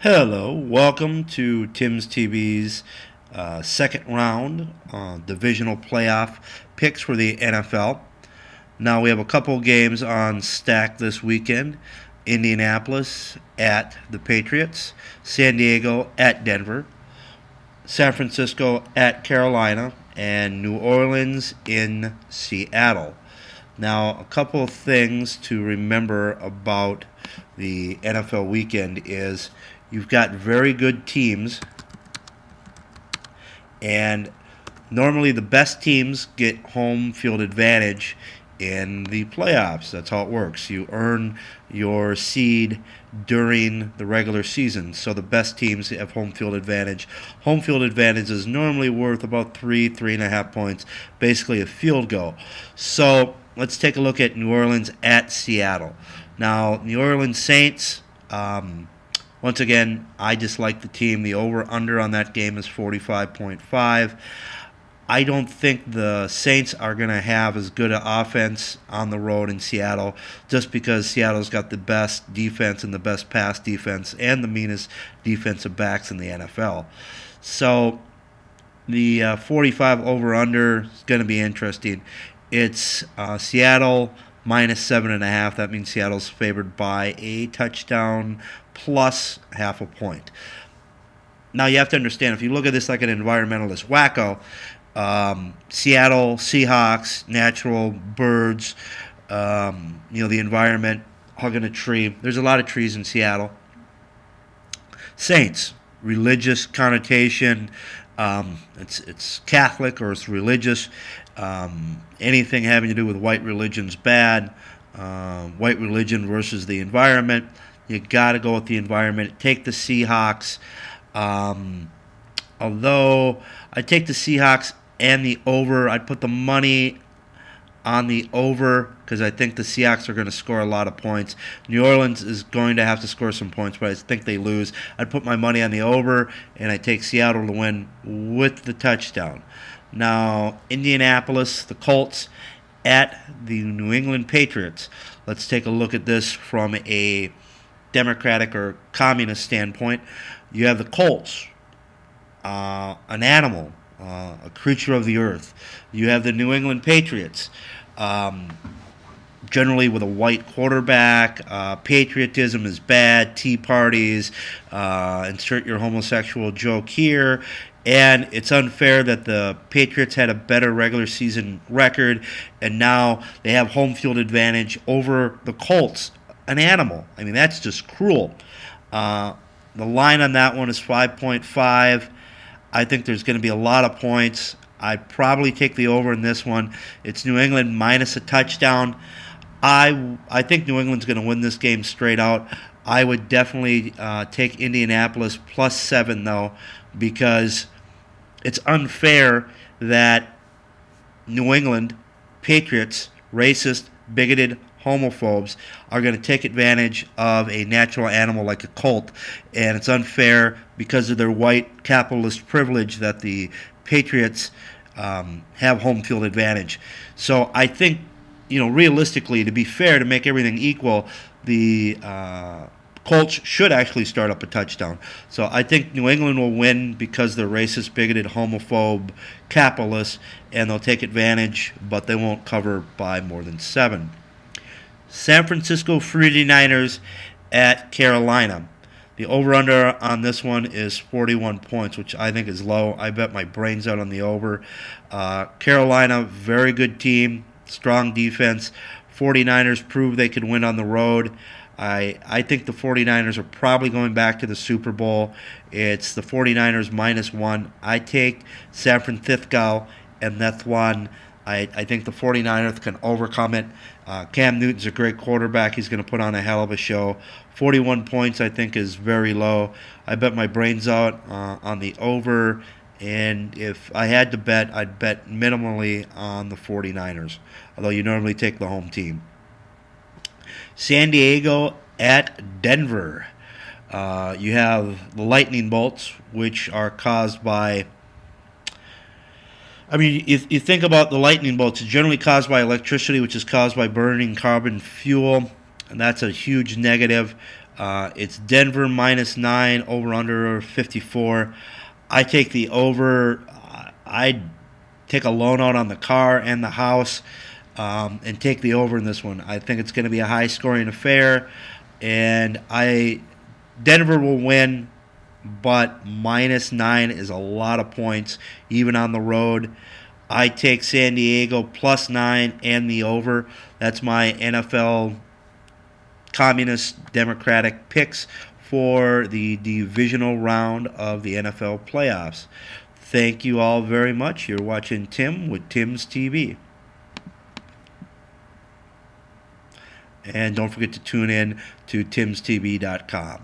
Hello, welcome to Tim's TV's second round divisional playoff picks for the NFL. Now we have a couple games on stack this weekend. Indianapolis at the Patriots, San Diego at Denver, San Francisco at Carolina, and New Orleans in Seattle. Now, a couple of things to remember about the NFL weekend is you've got very good teams, and normally the best teams get home field advantage in the playoffs. That's how it works. You earn your seed during the regular season, so the best teams have home field advantage. Home field advantage is normally worth about 3.5 points, basically a field goal. So let's take a look at New Orleans at Seattle. Now, New Orleans Saints, once again, I just like the team. The over-under on that game is 45.5. I don't think the Saints are going to have as good an offense on the road in Seattle just because Seattle's got the best defense and the best pass defense and the meanest defensive backs in the NFL. So the 45 over-under is going to be interesting. It's Seattle minus 7.5. That means Seattle's favored by a touchdown plus half a point. Now you have to understand, if you look at this like an environmentalist wacko, Seattle Seahawks, natural birds, the environment, hugging a tree. There's a lot of trees in Seattle. Saints, religious connotation. It's Catholic or it's religious. Anything having to do with white religion's bad. White religion versus the environment. You got to go with the environment. Take the Seahawks. Although I take the Seahawks and the over, I'd put the money on the over because I think the Seahawks are going to score a lot of points. New Orleans is going to have to score some points, but I think they lose. I'd put my money on the over, and I take Seattle to win with the touchdown. Now, Indianapolis, the Colts at the New England Patriots. Let's take a look at this from a Democratic or communist standpoint. You have the Colts, an animal, a creature of the earth. You have the New England Patriots, generally with a white quarterback. Patriotism is bad. Tea parties. Insert your homosexual joke here. And it's unfair that the Patriots had a better regular season record, and now they have home field advantage over the Colts, an animal. I mean, that's just cruel. The line on that one is 5.5. I think there's going to be a lot of points. I'd probably take the over in this one. It's New England minus a touchdown. I think New England's going to win this game straight out. I would definitely take Indianapolis plus 7, though, because it's unfair that New England Patriots, racist, bigoted, homophobes, are going to take advantage of a natural animal like a colt, and it's unfair because of their white capitalist privilege that the Patriots have home field advantage. So I think, realistically, to be fair, to make everything equal, the Colts should actually start up a touchdown. So I think New England will win because they're racist, bigoted, homophobe, capitalists, and they'll take advantage, but they won't cover by more than 7. San Francisco 49ers at Carolina. The over-under on this one is 41 points, which I think is low. I bet my brains out on the over. Carolina, very good team, strong defense. 49ers prove they could win on the road. I think the 49ers are probably going back to the Super Bowl. It's the 49ers minus 1. I take San Francisco, and that's one. I think the 49ers can overcome it. Cam Newton's a great quarterback. He's going to put on a hell of a show. 41 points, I think, is very low. I bet my brains out on the over. And if I had to bet, I'd bet minimally on the 49ers, although you normally take the home team. San Diego at Denver. You have the lightning bolts, which are caused by... if you think about the lightning bolts, it's generally caused by electricity, which is caused by burning carbon fuel, and that's a huge negative. It's Denver -9, over under 54. I take the over. I'd take a loan out on the car and the house, and take the over in this one. I think it's going to be a high scoring affair, and Denver will win, but -9 is a lot of points, even on the road. I take San Diego +9 and the over. That's my NFL Communist Democratic picks for the divisional round of the NFL playoffs. Thank you all very much. You're watching Tim with Tim's TV. And don't forget to tune in to timstv.com.